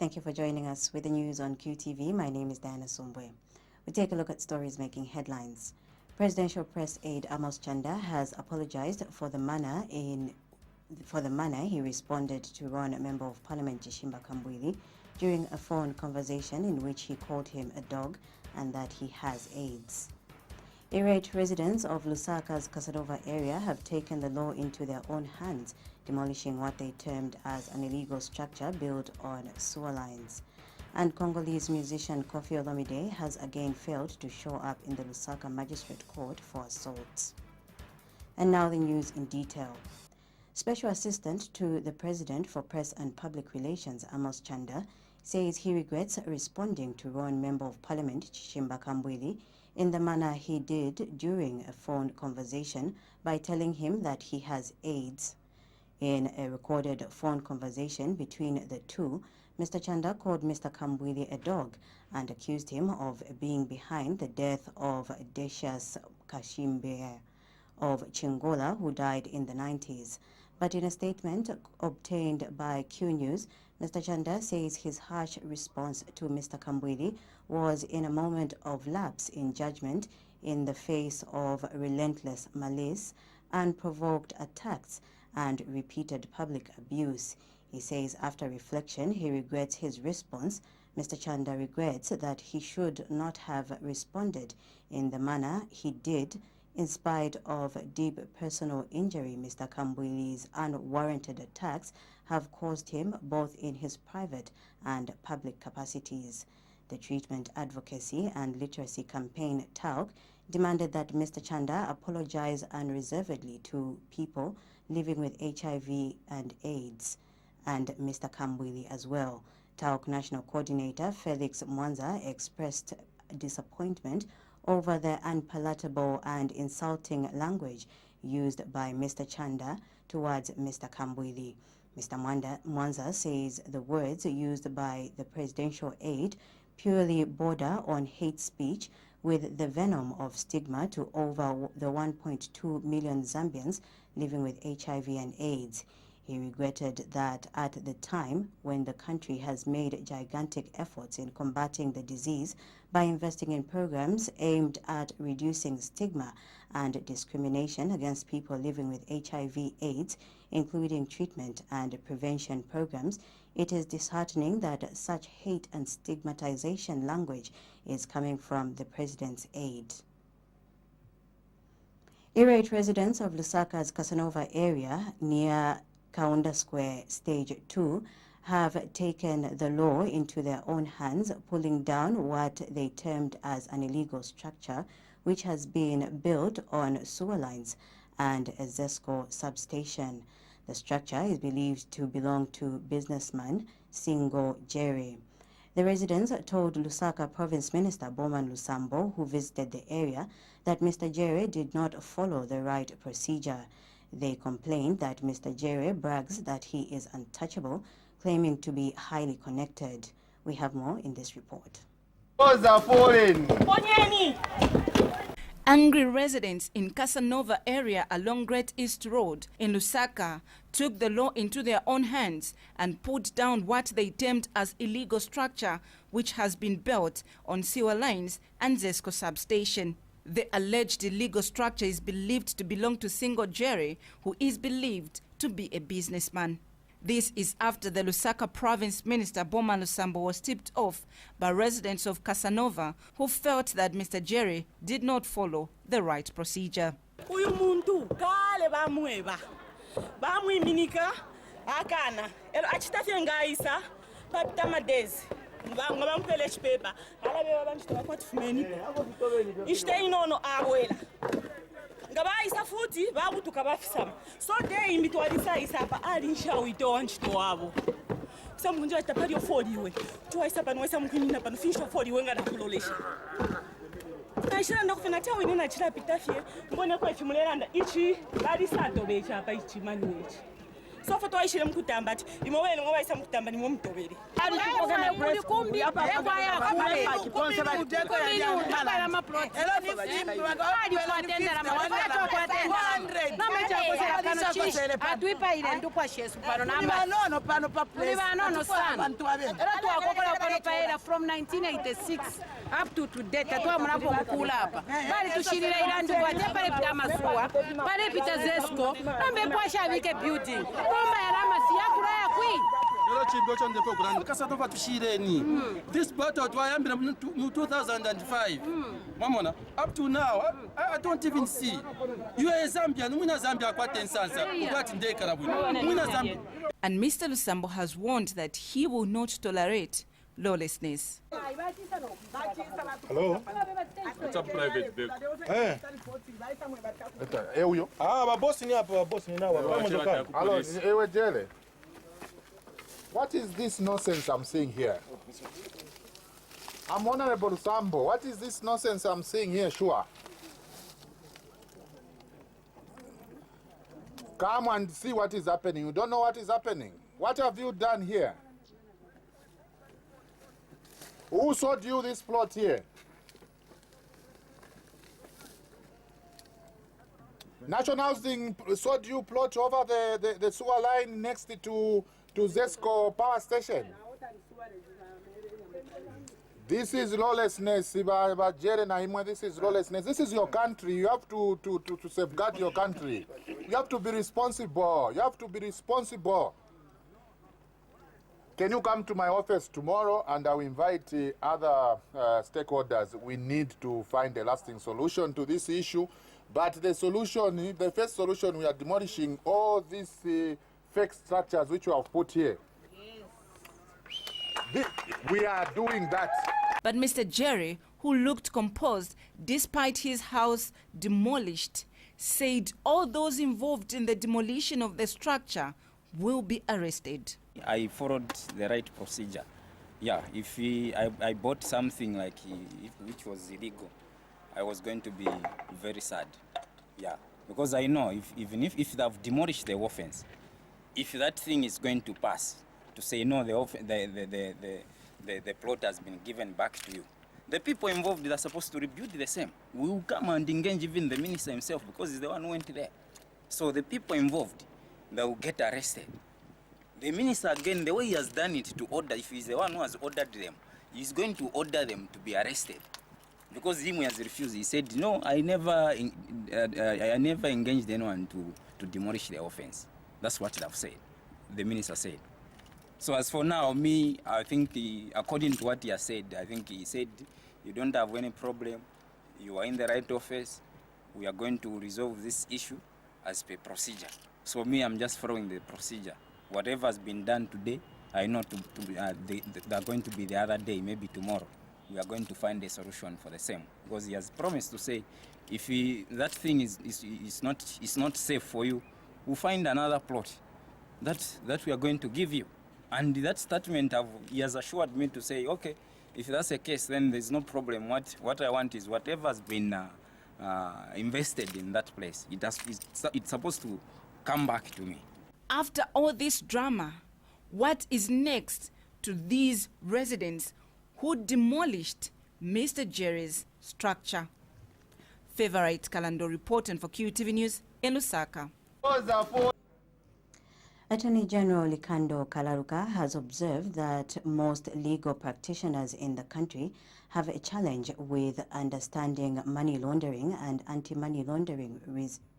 Thank you for joining us with the news on QTV. My name is Diana Sumbwe. We take a look at stories making headlines. Presidential press aide Amos Chanda has apologized for the manner he responded to Ron Member of Parliament Chishimba Kambwili during a phone conversation in which he called him a dog and that he has AIDS. Irate residents of Lusaka's Casanova area have taken the law into their own hands, demolishing what they termed as an illegal structure built on sewer lines. And Congolese musician Koffi Olomide has again failed to show up in the Lusaka Magistrate Court for assaults. And now the news in detail. Special Assistant to the President for Press and Public Relations, Amos Chanda, says he regrets responding to Ron Member of Parliament Chishimba Kambwili in the manner he did during a phone conversation by telling him that he has AIDS. In a recorded phone conversation between the two, Mr. Chanda called Mr. Kambwili a dog and accused him of being behind the death of Decius Kashimbe of Chingola, who died in the 90s. But in a statement obtained by Q News, Mr. Chanda says his harsh response to Mr. Kambwili was in a moment of lapse in judgment in the face of relentless malice, unprovoked attacks, and repeated public abuse. He says after reflection, he regrets his response. Mr. Chanda regrets that he should not have responded in the manner he did. In spite of deep personal injury, Mr. Kambwili's unwarranted attacks have caused him both in his private and public capacities. The Treatment Advocacy and Literacy Campaign, TALC, demanded that Mr. Chanda apologize unreservedly to people living with HIV and AIDS, and Mr. Kambwili as well. TALC National Coordinator Felix Mwanza expressed disappointment over the unpalatable and insulting language used by Mr. Chanda towards Mr. Kambwili. Mr. Mwanza says the words used by the presidential aide purely border on hate speech with the venom of stigma to over the 1.2 million Zambians living with HIV and AIDS. He regretted that at the time when the country has made gigantic efforts in combating the disease by investing in programs aimed at reducing stigma and discrimination against people living with HIV/AIDS, including treatment and prevention programs, it is disheartening that such hate and stigmatization language is coming from the president's aide. Irate residents of Lusaka's Casanova area near Kaunda Square, Stage 2, have taken the law into their own hands, pulling down what they termed as an illegal structure, which has been built on sewer lines and a ZESCO substation. The structure is believed to belong to businessman Singo Jerry. The residents told Lusaka Province Minister Bowman Lusambo, who visited the area, that Mr. Jerry did not follow the right procedure. They complained that Mr. Jerry brags that he is untouchable, claiming to be highly connected. We have more in this report. Walls are falling. Angry residents in Casanova area along Great East Road in Lusaka took the law into their own hands and put down what they termed as illegal structure, which has been built on sewer lines and ZESCO substation. The alleged illegal structure is believed to belong to Singo Jerry, who is believed to be a businessman. This is after the Lusaka Province Minister Bowman Lusambo was tipped off by residents of Casanova who felt that Mr. Jerry did not follow the right procedure. Uyu muntu kale bamweba bamwiminika akana elo achitafye ngaisa papita madezi ngaba mpele chipepa alabe babamshita kwathi fumeni ishite inono awela ngaba isa futhi babutuka bafisama so day imitwalisa isapa alinsha uito wanchito wabo samunjo atapari ofoliwe to isapa no samkwimina pano finisha ofoliwe ngada kulolesha Aishira ndakufena tawo ine nachira pitafye mbone kwa chimulelanda ichi bali sato becha apa ichi mani wechi so foto waishile mkutamba ati imowele ngowaisa mkutamba ni mumtobeli from 1986 up to today tatwa mnapo mkula hapa bali tushirira ilandu kwa pale pita masua pale pita zesco ambe kwasha vike building bomba ya rama si yakura ya kwi Hello chimbo chonde ko kurani kasa tova tushireni this battle twayambira mu 2005 mamona up to now I don't even see you are Zambia mwina Zambia kwa tensansa kwati ndekara bwino mwina Zambia. And Mr. Lusambo has warned that he will not tolerate lawlessness. Hello? It's a private vehicle. Huyo. Babosi ni hapo, babosi ni nao. Hello, ewe jele. What is this nonsense I'm seeing here? I'm Honorable Sambo. What is this nonsense I'm seeing here, sure? Come and see what is happening. You don't know what is happening. What have you done here? Who sold you this plot here? National Housing sold you plot over the sewer line next to Zesco power station. This is lawlessness. This is lawlessness. This is your country. You have to safeguard your country. You have to be responsible. You have to be responsible. Can you come to my office tomorrow and I will invite other stakeholders? We need to find a lasting solution to this issue. But the solution, the first solution, we are demolishing all these fake structures which we have put here. Yes. We are doing that. But Mr. Jerry, who looked composed despite his house demolished, said all those involved in the demolition of the structure will be arrested. I followed the right procedure. Yeah, if I bought something like which was illegal, I was going to be very sad. Yeah, because I know even if they have demolished the offense, if that thing is going to pass, to say no, the plot has been given back to you, the people involved are supposed to rebuild the same. We will come and engage even the minister himself because he's the one who went there. So the people involved, they will get arrested. The minister, again, the way he has done it to order, if he's the one who has ordered them, he's going to order them to be arrested. Because him has refused. He said, no, I never engaged anyone to demolish the offense. That's what they've said, the minister said. So as for now, me, I think according to what he has said, I think he said, you don't have any problem. You are in the right office. We are going to resolve this issue as per procedure. So me, I'm just following the procedure. Whatever has been done today, I know they're going to be the other day, maybe tomorrow. We are going to find a solution for the same. Because he has promised to say, if that thing is not safe for you, we'll find another plot that we are going to give you. And that statement, he has assured me to say, okay, if that's the case, then there's no problem. What I want is whatever has been invested in that place, it's supposed to come back to me. After all this drama, what is next to these residents who demolished Mr. Jerry's structure? Favorite Kalando reporting for QTV News in Lusaka. Attorney General Likando Kalaruka has observed that most legal practitioners in the country have a challenge with understanding money laundering and anti-money laundering,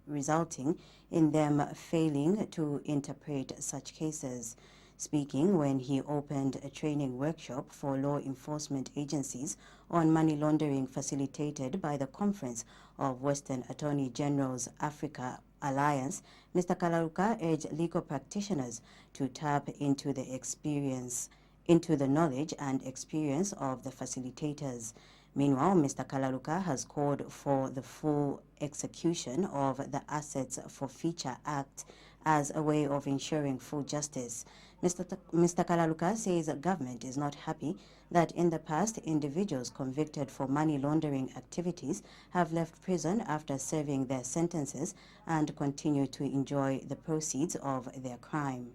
resulting in them failing to interpret such cases. Speaking when he opened a training workshop for law enforcement agencies on money laundering facilitated by the Conference of Western Attorney Generals Africa Alliance, Mr. Kalaruka urged legal practitioners to tap into the knowledge and experience of the facilitators. Meanwhile, Mr. Kalaruka has called for the full execution of the Assets Forfeiture Act as a way of ensuring full justice. Mr. Kalaluka says the government is not happy that in the past individuals convicted for money laundering activities have left prison after serving their sentences and continue to enjoy the proceeds of their crime.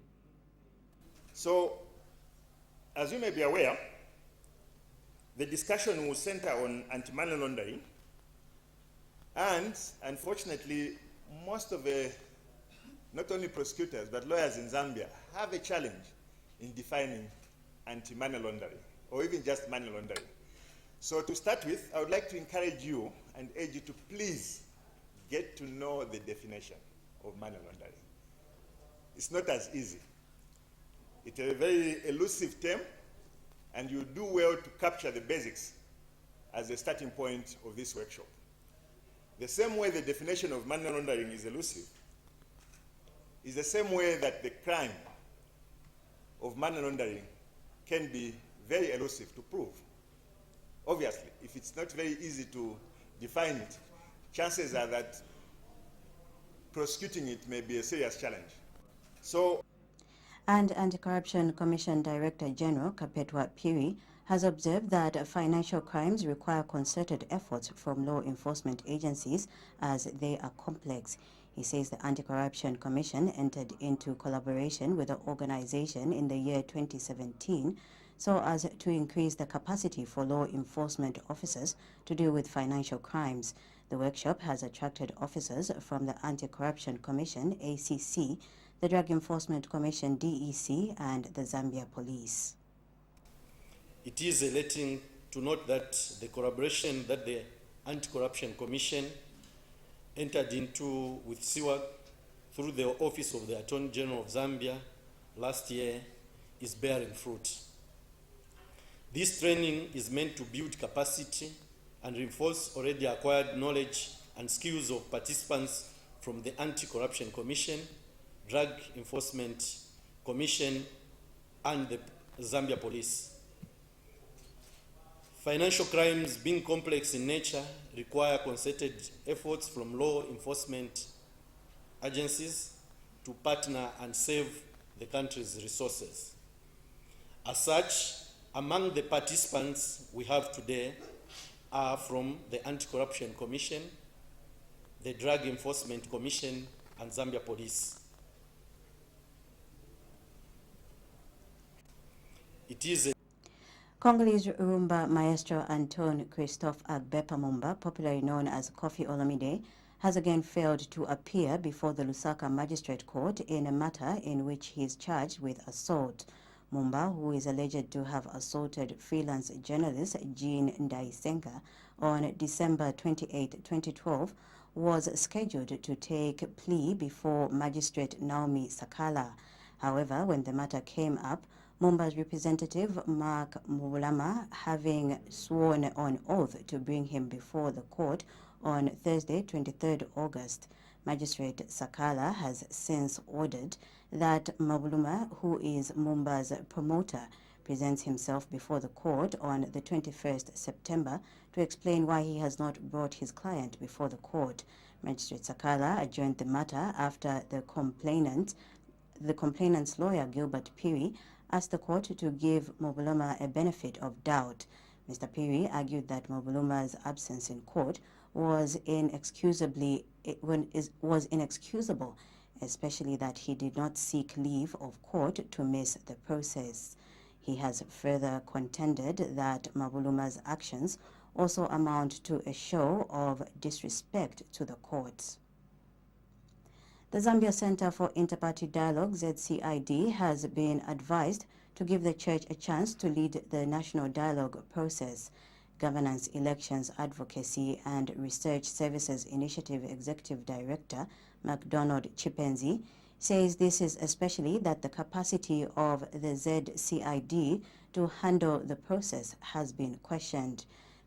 So, as you may be aware, the discussion will center on anti-money laundering, and unfortunately, most of the not only prosecutors but lawyers in Zambia have a challenge in defining anti-money laundering or even just money laundering. So to start with, I would like to encourage you and urge you to please get to know the definition of money laundering. It's not as easy. It's a very elusive term, and you do well to capture the basics as a starting point of this workshop. The same way the definition of money laundering is elusive is the same way that the crime of money laundering can be very elusive to prove. Obviously, if it's not very easy to define it, chances are that prosecuting it may be a serious challenge. So, and Anti-Corruption Commission Director General Kapetwa Piri has observed that financial crimes require concerted efforts from law enforcement agencies as they are complex. He says the Anti-Corruption Commission entered into collaboration with the organization in the year 2017 so as to increase the capacity for law enforcement officers to deal with financial crimes. The workshop has attracted officers from the Anti-Corruption Commission, ACC, the Drug Enforcement Commission, DEC, and the Zambia Police. It is elating to note that the collaboration that the Anti-Corruption Commission entered into with SIWAG through the Office of the Attorney General of Zambia last year is bearing fruit. This training is meant to build capacity and reinforce already acquired knowledge and skills of participants from the Anti-Corruption Commission, Drug Enforcement Commission, and the Zambia Police. Financial crimes, being complex in nature, require concerted efforts from law enforcement agencies to partner and save the country's resources. As such, among the participants we have today are from the Anti-Corruption Commission, the Drug Enforcement Commission, and Zambia Police. It is a Congolese rumba maestro Anton Christophe Agbepa Mumba, popularly known as Kofi Olomide, has again failed to appear before the Lusaka Magistrate Court in a matter in which he is charged with assault. Mumba, who is alleged to have assaulted freelance journalist Jean Ndaisenga on December 28, 2012, was scheduled to take plea before Magistrate Naomi Sakala. However, when the matter came up, Mumba's representative, Mark Mubulama, having sworn on oath to bring him before the court on Thursday, 23rd August, Magistrate Sakala has since ordered that Mubulama, who is Mumba's promoter, presents himself before the court on the 21st September to explain why he has not brought his client before the court. Magistrate Sakala adjourned the matter after the complainant's lawyer, Gilbert Piri, asked the court to give Mubulama a benefit of doubt. Mr. Piri argued that Mubulama's absence in court was inexcusable, especially that he did not seek leave of court to miss the process. He has further contended that Mubulama's actions also amount to a show of disrespect to the courts. The Zambia Center for Interparty Dialogue, ZCID, has been advised to give the church a chance to lead the national dialogue process. Governance, Elections, Advocacy and Research Services Initiative Executive Director MacDonald Chipenzi says this is especially that the capacity of the ZCID to handle the process has been questioned.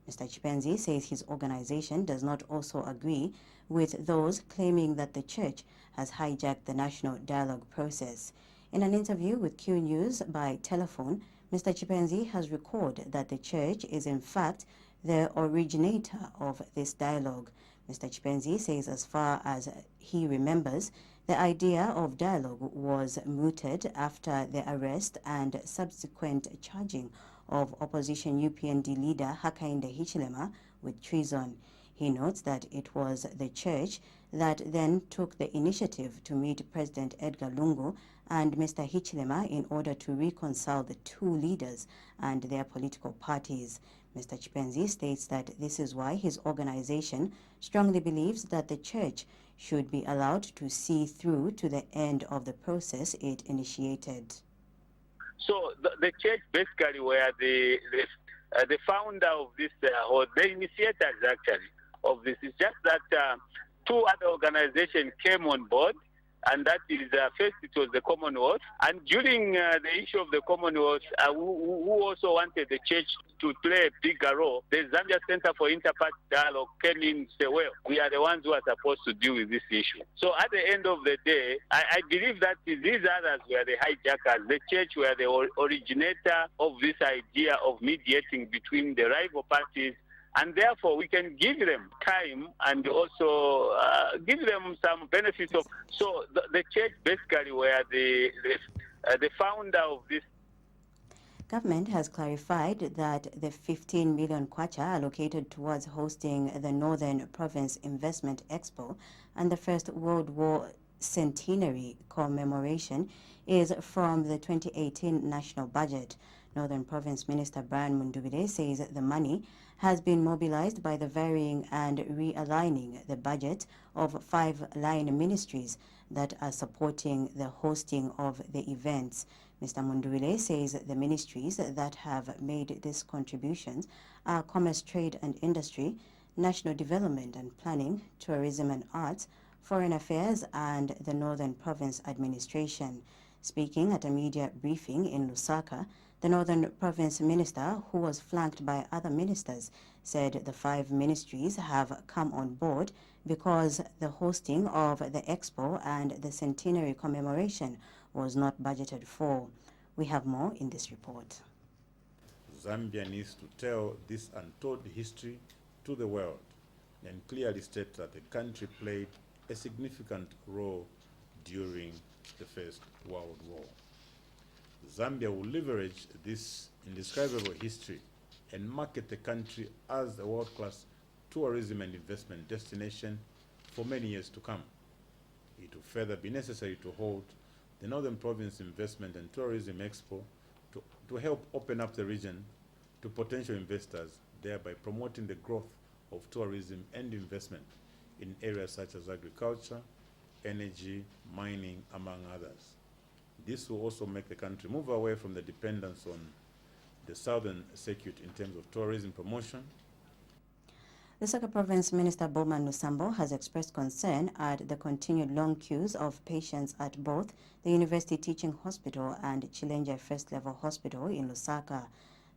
Mr. Chipenzi says his organization does not also agree with those claiming that the church has hijacked the national dialogue process. In an interview with Q News by telephone, Mr. Chipenzi has recalled that the church is in fact the originator of this dialogue. Mr. Chipenzi says as far as he remembers, the idea of dialogue was mooted after the arrest and subsequent charging of opposition UPND leader Hakainde Hichilema with treason. He notes that it was the church that then took the initiative to meet President Edgar Lungu and Mr. Hichilema in order to reconcile the two leaders and their political parties. Mr. Chipenzi states that this is why his organization strongly believes that the church should be allowed to see through to the end of the process it initiated. So the church basically were the founder of this, or the initiators actually of this. It's just that two other organizations came on board, and that is first it was the Commonwealth, and during the issue of the Commonwealth, who also wanted the church to play a bigger role, the Zambia Center for Interparty Dialogue came in and said, well, we are the ones who are supposed to deal with this issue. So at the end of the day, I believe that these others were the hijackers. The church were the originator of this idea of mediating between the rival parties, and therefore we can give them time and also give them some benefits of. So the church basically were the founder of this. Government has clarified that the 15 million kwacha allocated towards hosting the Northern Province Investment Expo and the First World War Centenary commemoration is from the 2018 national budget. Northern Province Minister Brian Mundubile says the money has been mobilized by the varying and realigning the budget of 5 line ministries that are supporting the hosting of the events. Mr. Mundubile says the ministries that have made these contributions are Commerce, Trade and Industry, National Development and Planning, Tourism and Arts, Foreign Affairs and the Northern Province Administration. Speaking at a media briefing in Lusaka, the Northern Province Minister, who was flanked by other ministers, said the 5 ministries have come on board because the hosting of the expo and the centenary commemoration was not budgeted for. We have more in this report. Zambia needs to tell this untold history to the world and clearly state that the country played a significant role during the First World War. Zambia will leverage this indescribable history and market the country as a world-class tourism and investment destination for many years to come. It will further be necessary to hold the Northern Province Investment and Tourism Expo to help open up the region to potential investors, thereby promoting the growth of tourism and investment in areas such as agriculture, energy, mining, among others. This will also make the country move away from the dependence on the southern circuit in terms of tourism promotion. Lusaka Province Minister Bowman Lusambo has expressed concern at the continued long queues of patients at both the University Teaching Hospital and Chilenja First Level Hospital in Lusaka.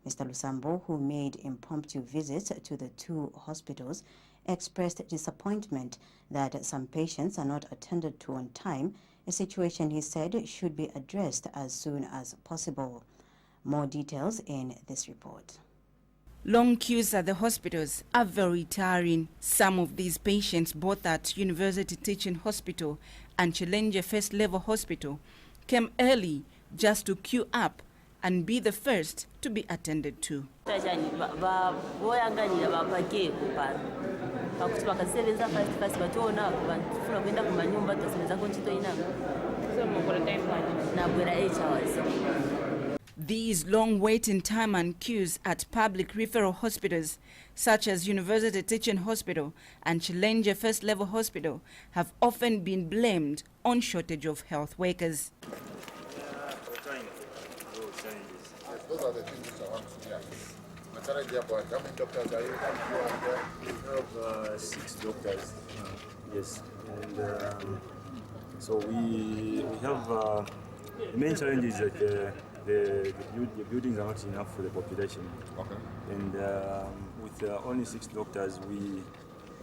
Mr. Lusambo, who made impromptu visits to the two hospitals, expressed disappointment that some patients are not attended to on time, a situation he said should be addressed as soon as possible. More details in this report. Long queues at the hospitals are very tiring. Some of these patients, both at University Teaching Hospital and Chilenja First Level Hospital, came early just to queue up and be the first to be attended to. These long waiting time and queues at public referral hospitals such as University Teaching Hospital and Chilenja First Level Hospital have often been blamed on shortage of health workers. Those are the things which I want to hear. How many doctors are you? We have 6 doctors, yes. And so we have the main challenge is that the buildings are not enough for the population. Okay. And with only 6 doctors, we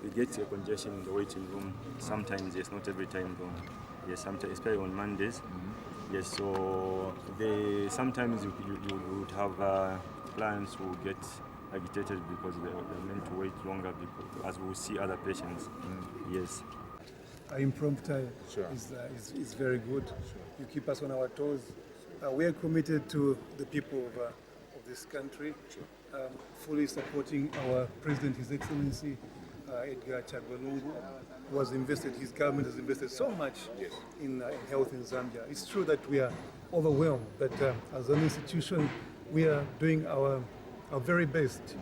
get a congestion in the waiting room. Sometimes, yes, not every time though. Yes, sometimes, especially on Mondays. Mm-hmm. Yes, so sometimes you would have clients who get agitated because they're meant to wait longer because, as we see other patients. Yes. Impromptu is very good. You keep us on our toes. We are committed to the people of this country, fully supporting our President, His Excellency Edgar Chagwa Lungu, who has invested, his government has invested so much in health in Zambia. It's true that we are overwhelmed, but as an institution, we are doing our very best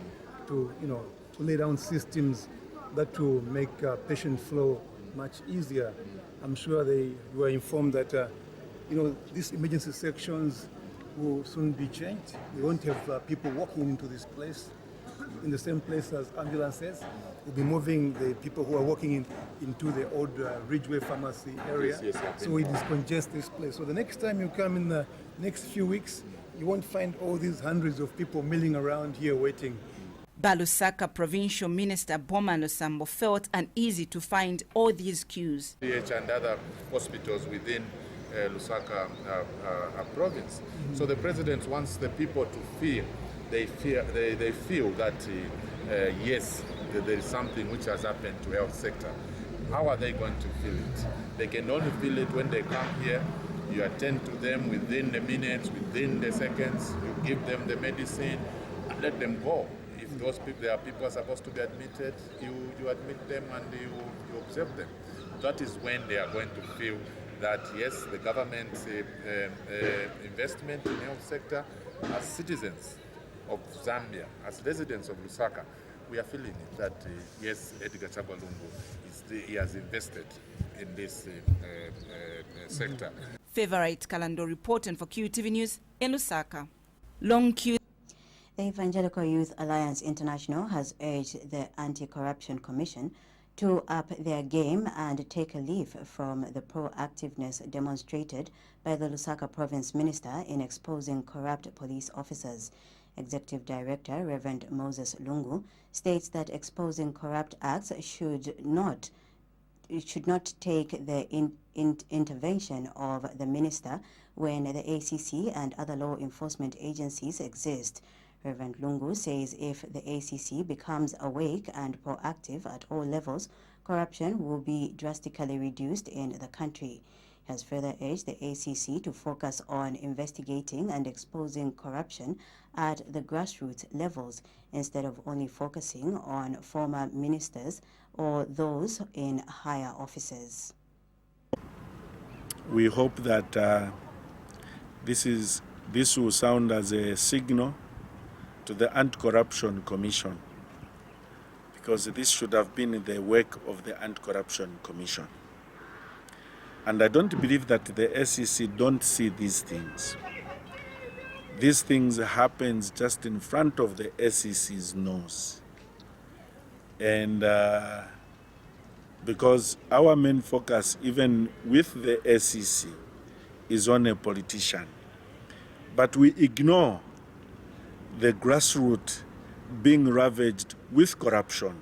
to, to lay down systems that will make patient flow much easier. I'm sure you were informed that, these emergency sections will soon be changed. We won't have people walking into this place, in the same place as ambulances. We'll be moving the people who are walking into the old Ridgeway Pharmacy area. So we decongest this place. So the next time you come in the next few weeks, you won't find all these hundreds of people milling around here waiting. Balusaka Provincial Minister Boma Losambo felt uneasy to find all these queues. PH and other hospitals within Lusaka province. So the president wants the people to feel, they feel that yes, there is something which has happened to health sector. How are they going to feel it? They can only feel it when they come here. You attend to them within the minutes, within the seconds. You give them the medicine, and let them go. If those people, there are people are supposed to be admitted, you admit them and you observe them. That is when they are going to feel that yes, the government's investment in the health sector, as citizens of Zambia, as residents of Lusaka, we are feeling it that yes, Edgar Chagwa Lungu he has invested in this sector. Favorite Kalando reporting for QTV News in Lusaka. Long queue. The Evangelical Youth Alliance International has urged the Anti-Corruption Commission to up their game and take a leaf from the proactiveness demonstrated by the Lusaka Province Minister in exposing corrupt police officers. Executive Director Reverend Moses Lungu states that exposing corrupt acts should not take the intervention of the minister when the ACC and other law enforcement agencies exist. Reverend Lungu says if the ACC becomes awake and proactive at all levels, corruption will be drastically reduced in the country. He has further urged the ACC to focus on investigating and exposing corruption at the grassroots levels instead of only focusing on former ministers or those in higher offices. We hope that this will sound as a signal to the Anti-Corruption Commission, because this should have been the work of the Anti-Corruption Commission. And I don't believe that the SEC don't see these things. These things happen just in front of the SEC's nose. And because our main focus, even with the SEC, is on a politician. But we ignore the grassroots being ravaged with corruption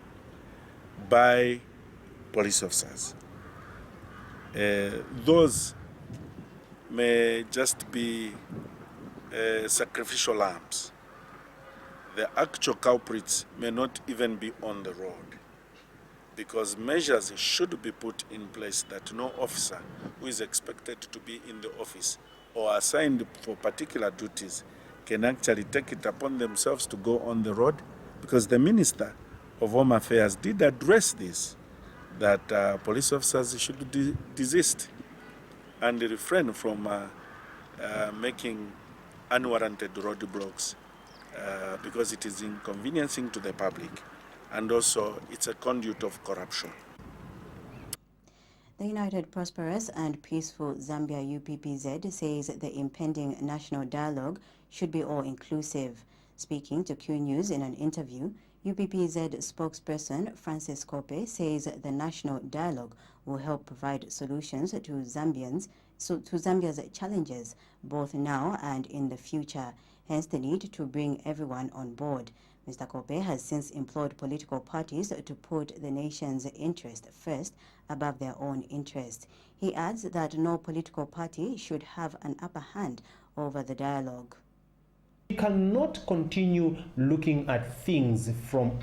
by police officers. Those may just be sacrificial lambs. The actual culprits may not even be on the road, because measures should be put in place that no officer who is expected to be in the office or assigned for particular duties can actually take it upon themselves to go on the road, because the Minister of Home Affairs did address this, that police officers should desist and refrain from making unwarranted roadblocks because it is inconveniencing to the public and also it's a conduit of corruption. The United Prosperous and Peaceful Zambia UPPZ says the impending national dialogue should be all-inclusive. Speaking to Q News in an interview, UPPZ spokesperson Francis Kope says the national dialogue will help provide solutions to Zambia's challenges, both now and in the future, hence the need to bring everyone on board. Mr. Kope has since implored political parties to put the nation's interest first above their own interest. He adds that no political party should have an upper hand over the dialogue. We cannot continue looking at things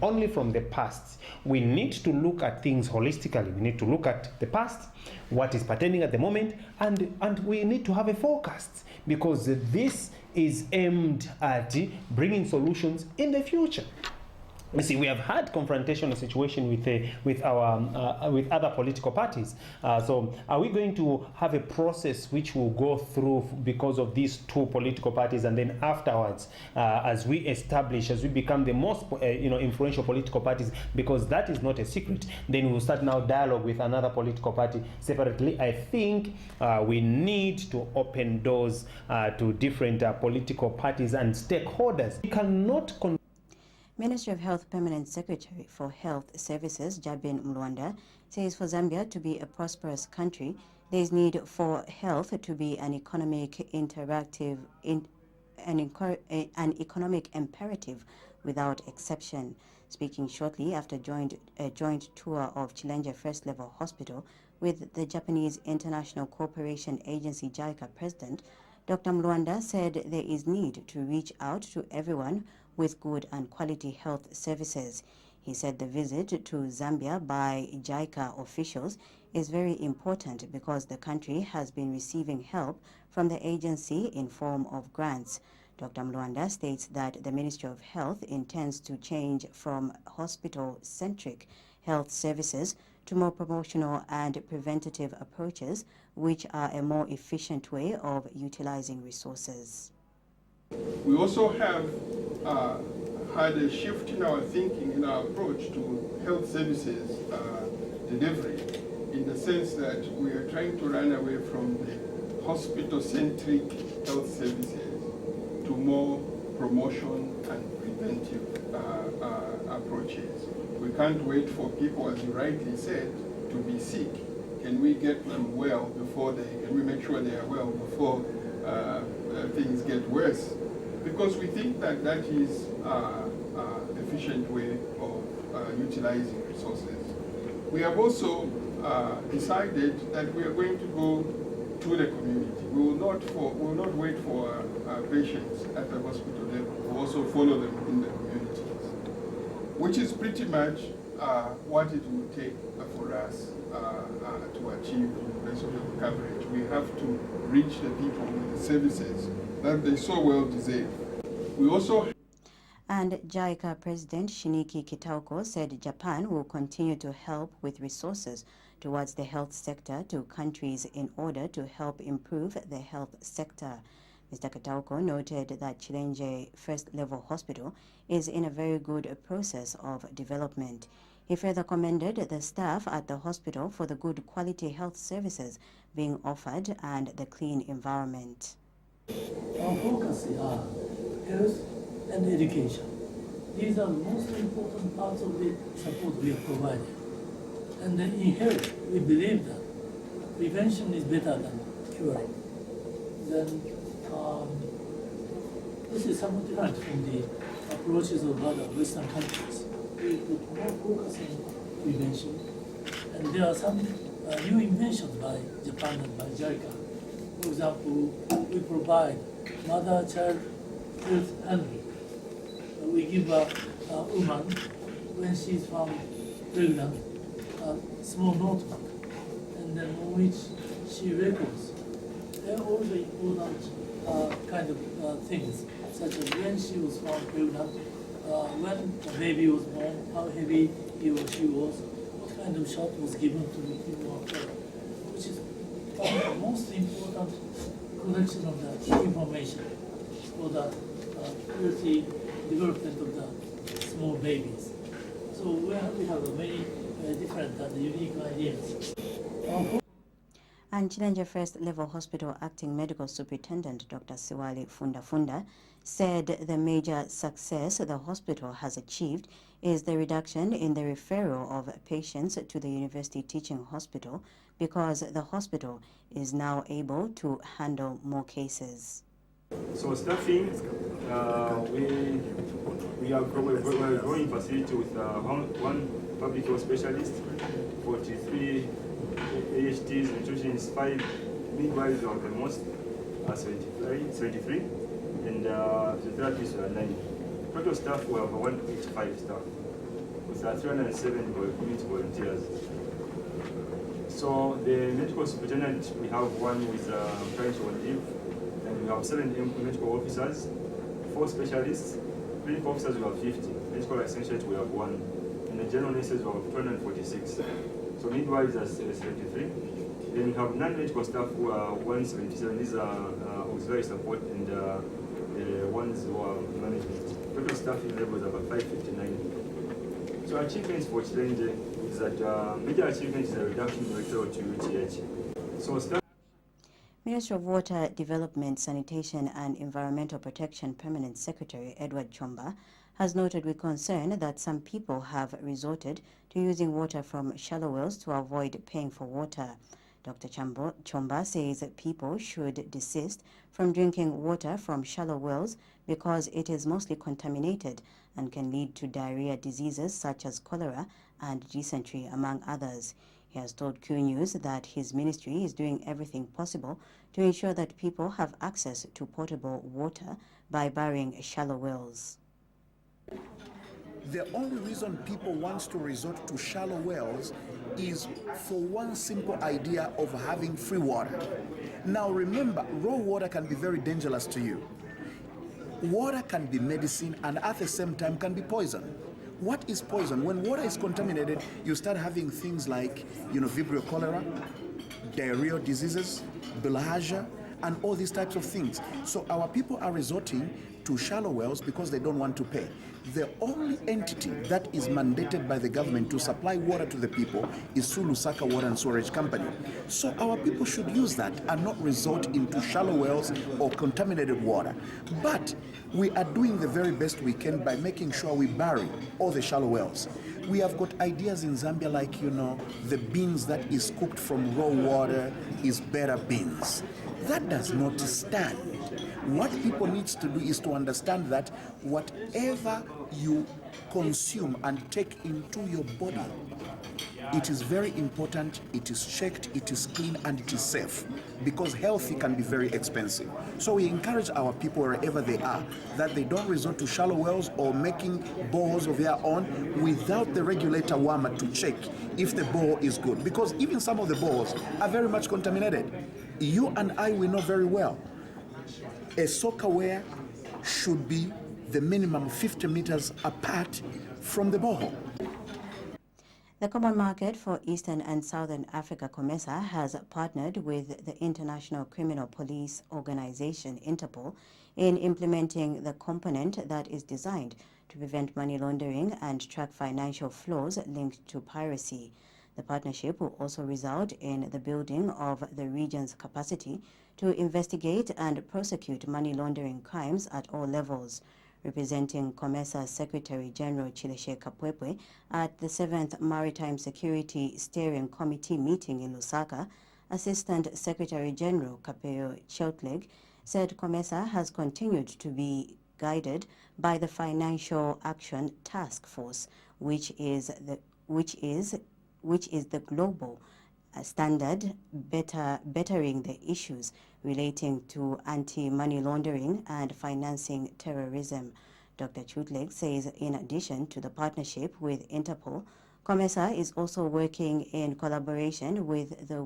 only from the past. We need to look at things holistically. We need to look at the past, what is pertaining at the moment, and we need to have a forecast, because this is aimed at bringing solutions in the future. You see, we have had confrontational situation with other political parties. So, are we going to have a process which will go through because of these two political parties, and then afterwards, as we become the most influential political parties, because that is not a secret, then we'll start now dialogue with another political party separately? I think we need to open doors to different political parties and stakeholders. We cannot. Ministry of Health Permanent Secretary for Health Services, Jabin Mlwanda, says for Zambia to be a prosperous country, there is need for health to be an economic imperative without exception. Speaking shortly after a joint tour of Chilenge First Level Hospital with the Japanese International Cooperation Agency JICA President, Dr. Mlwanda said there is need to reach out to everyone with good and quality health services. He said the visit to Zambia by JICA officials is very important because the country has been receiving help from the agency in form of grants. Dr. Mlwanda states that the Ministry of Health intends to change from hospital-centric health services to more promotional and preventative approaches, which are a more efficient way of utilizing resources. We also have had a shift in our thinking, in our approach to health services delivery, in the sense that we are trying to run away from the hospital-centric health services to more promotion and preventive approaches. We can't wait for people, as you rightly said, to be sick. Can we get them well before can we make sure they are well before things get worse? Because we think that that is an efficient way of utilizing resources. We have also decided that we are going to go to the community. We will not wait for patients at the hospital level. We'll also follow them in the communities, which is pretty much what it will take for us to achieve universal coverage. We have to reach the people with the services that they so well deserve. We also. And JICA President Shiniki Kitauko said Japan will continue to help with resources towards the health sector to countries in order to help improve the health sector. Mr. Kitauko noted that Chilenge First Level Hospital is in a very good process of development. He further commended the staff at the hospital for the good quality health services being offered and the clean environment. Our focus are health and education. These are the most important parts of the support we are providing. And in health, we believe that prevention is better than curing. Then this is somewhat different from the approaches of other Western countries. We put more focus on prevention. And there are some new inventions by Japan and by JICA. For example, we provide mother-child health handling. We give a woman, when she's found pregnant, a small notebook, and then on which she records all the important kind of things, such as when she was found pregnant, when the baby was born, how heavy he or she was, what kind of shot was given to the people, which is one of the most important collection of the information for the healthy development of the small babies. So we have many different and unique ideas. And Chilenge First Level Hospital Acting Medical Superintendent Dr. Siwali Funda said the major success the hospital has achieved is the reduction in the referral of patients to the University Teaching Hospital because the hospital is now able to handle more cases. So staffing, we are a growing facility with one public health specialist, 43 AHTs, nutritionists, 5 midwives are the most, 73. and physiotherapists were 9. Total staff were 185 staff, with 307 community volunteers. So the medical superintendent, we have one who is currently on leave, and we have 7 medical officers, 4 specialists, clinical officers we have 50, medical assistants we have 1, and the general nurses we have 246. So midwives are 73. Then we have non-medical staff who are 177. These are auxiliary support and the ones who are management. Total staffing levels are about 559. So achievements for Chilenje is that major achievement is a reduction in referral to UTH. So Minister of Water Development, Sanitation and Environmental Protection Permanent Secretary Edward Chomba has noted with concern that some people have resorted to using water from shallow wells to avoid paying for water. Dr. Chomba says that people should desist from drinking water from shallow wells because it is mostly contaminated and can lead to diarrhea diseases such as cholera and dysentery, among others. He has told Q News that his ministry is doing everything possible to ensure that people have access to potable water by burying shallow wells. The only reason people want to resort to shallow wells is for one simple idea of having free water. Now remember, raw water can be very dangerous to you. Water can be medicine and at the same time can be poison. What is poison? When water is contaminated, you start having things like, Vibrio cholera, diarrheal diseases, bilharzia, and all these types of things. So our people are resorting to shallow wells because they don't want to pay. The only entity that is mandated by the government to supply water to the people is through Lusaka Water and Storage Company. So our people should use that and not resort into shallow wells or contaminated water. But we are doing the very best we can by making sure we bury all the shallow wells. We have got ideas in Zambia like, the beans that is cooked from raw water is better beans. That does not stand. What people need to do is to understand that whatever you consume and take into your body, it is very important, it is checked, it is clean, and it is safe, because healthy can be very expensive. So we encourage our people wherever they are that they don't resort to shallow wells or making boreholes of their own without the regulator WAMA to check if the borehole is good, because even some of the boreholes are very much contaminated. You and I, we know very well a soccer wear should be the minimum 50 meters apart from the borehole. The Common Market for Eastern and Southern Africa, COMESA, has partnered with the International Criminal Police Organization, Interpol, in implementing the component that is designed to prevent money laundering and track financial flows linked to piracy. The partnership will also result in the building of the region's capacity to investigate and prosecute money laundering crimes at all levels. Representing COMESA Secretary General Chileshe Kapwepwe at the 7th Maritime Security Steering Committee meeting in Lusaka, Assistant Secretary General Kapeo Chiltleg said COMESA has continued to be guided by the Financial Action Task Force, which is the global standard bettering the issues relating to anti-money laundering and financing terrorism. Dr. Chutleg says in addition to the partnership with Interpol, COMESA is also working in collaboration with the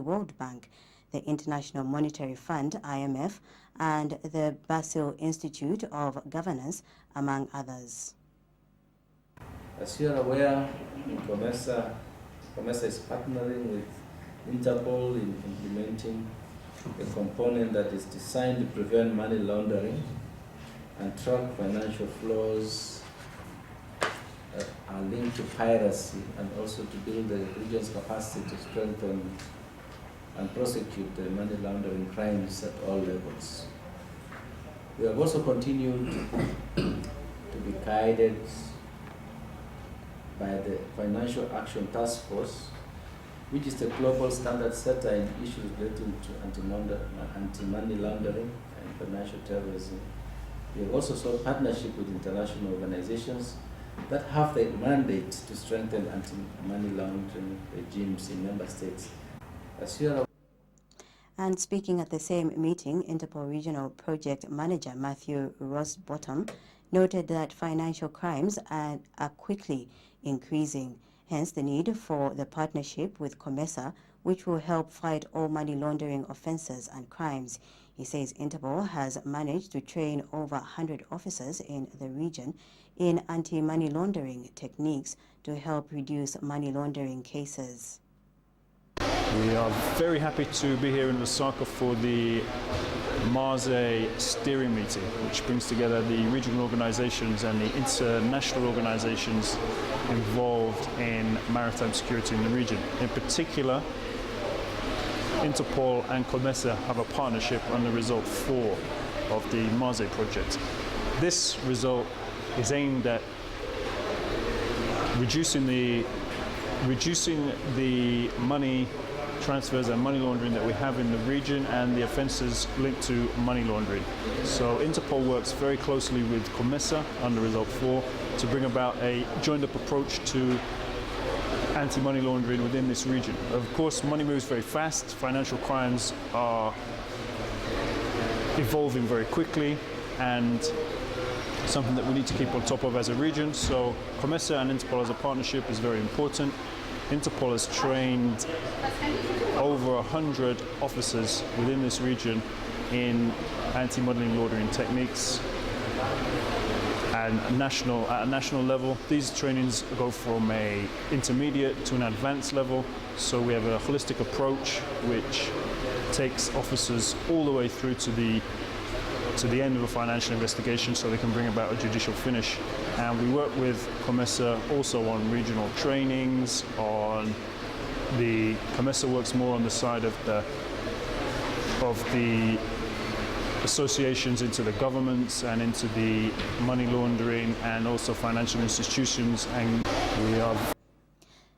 World Bank, the International Monetary Fund, IMF, and the Basel Institute of Governance, among others. As you are aware, COMESA is partnering with Interpol in implementing a component that is designed to prevent money laundering and track financial flows that are linked to piracy, and also to build the region's capacity to strengthen and prosecute the money laundering crimes at all levels. We have also continued to be guided by the Financial Action Task Force, which is the global standard setter in issues relating to anti-money laundering and financial terrorism. We have also sought partnership with international organizations that have the mandate to strengthen anti-money laundering regimes in member states. As you are And speaking at the same meeting, Interpol Regional Project Manager Matthew Rosbottom noted that financial crimes are quickly increasing, hence the need for the partnership with COMESA, which will help fight all money laundering offences and crimes. He says Interpol has managed to train over 100 officers in the region in anti-money laundering techniques to help reduce money laundering cases. We are very happy to be here in Lusaka for the Marze steering meeting, which brings together the regional organizations and the international organizations involved in maritime security in the region. In particular, Interpol and COMESA have a partnership on the Result 4 of the Marze project. This result is aimed at reducing the money transfers and money laundering that we have in the region and the offences linked to money laundering. So Interpol works very closely with COMESA under Result 4 to bring about a joined-up approach to anti-money laundering within this region. Of course, money moves very fast. Financial crimes are evolving very quickly and something that we need to keep on top of as a region. So COMESA and Interpol as a partnership is very important. Interpol has trained over 100 officers within this region in anti-money laundering techniques and at a national level. These trainings go from an intermediate to an advanced level, so we have a holistic approach which takes officers all the way through to the end of a financial investigation so they can bring about a judicial finish. And we work with COMESA also on regional trainings, COMESA works more on the side of the associations into the governments and into the money laundering and also financial institutions, and we are.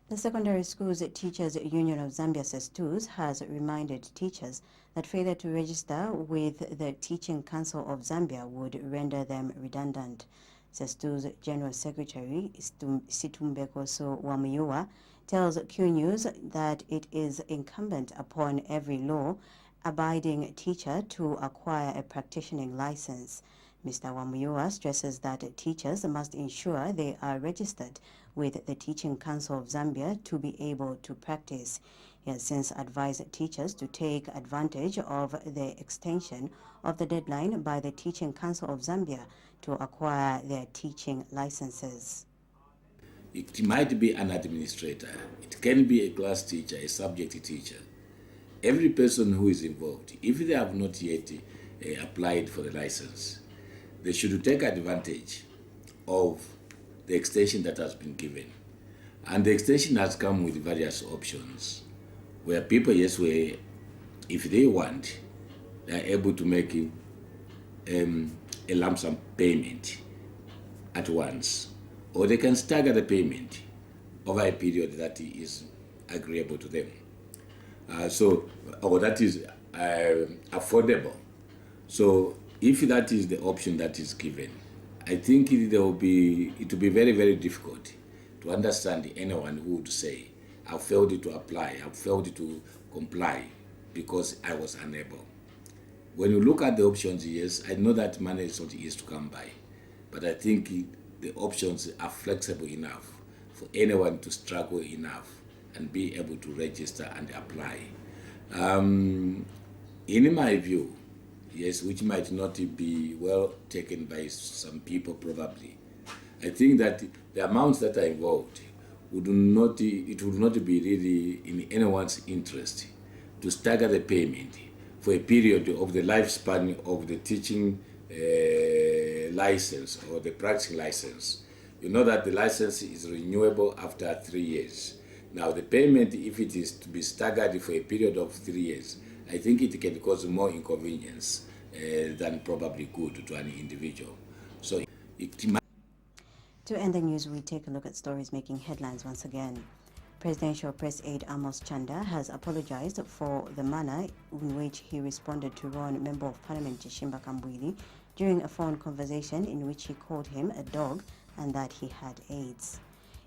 The Secondary Schools Teachers Union of Zambia SESTUS has reminded teachers that failure to register with the Teaching Council of Zambia would render them redundant. SESTUS General Secretary Situmbekoso Wamuyua tells Q News that it is incumbent upon every law-abiding teacher to acquire a practicing license. Mr. Wamuyua stresses that teachers must ensure they are registered with the Teaching Council of Zambia to be able to practice. He has since advised teachers to take advantage of the extension of the deadline by the Teaching Council of Zambia to acquire their teaching licenses. It might be an administrator, it can be a class teacher, a subject teacher. Every person who is involved, if they have not yet applied for the license, they should take advantage of the extension that has been given. And the extension has come with various options, where people, yes, if they want, they are able to make a lump sum payment at once, or they can stagger the payment over a period that is agreeable to them. Or that is affordable. So if that is the option that is given, I think it will be very, very difficult to understand anyone who would say, I failed to apply, I failed to comply because I was unable. When you look at the options, yes, I know that money is not easy to come by, but I think the options are flexible enough for anyone to struggle enough and be able to register and apply. In my view, yes, which might not be well taken by some people probably, I think that the amounts that are involved would not be really in anyone's interest to stagger the payment for a period of the lifespan of the teaching license or the practicing license. You know that the license is renewable after 3 years. Now the payment, if it is to be staggered for a period of 3 years, I think it can cause more inconvenience than probably good to an individual. So it might. To end the news, we take a look at stories making headlines once again. Presidential Press Aide Amos Chanda has apologized for the manner in which he responded to Ron Member of Parliament Chishimba Kambwili during a phone conversation in which he called him a dog and that he had AIDS.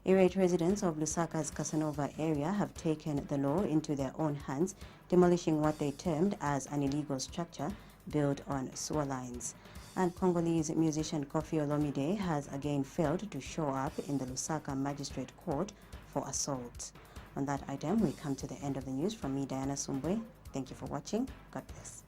Irate residents of Lusaka's Casanova area have taken the law into their own hands, demolishing what they termed as an illegal structure built on sewer lines. And Congolese musician Koffi Olomide has again failed to show up in the Lusaka Magistrate Court for assault. On that item, we come to the end of the news. From me, Diana Sumbwe. Thank you for watching. God bless.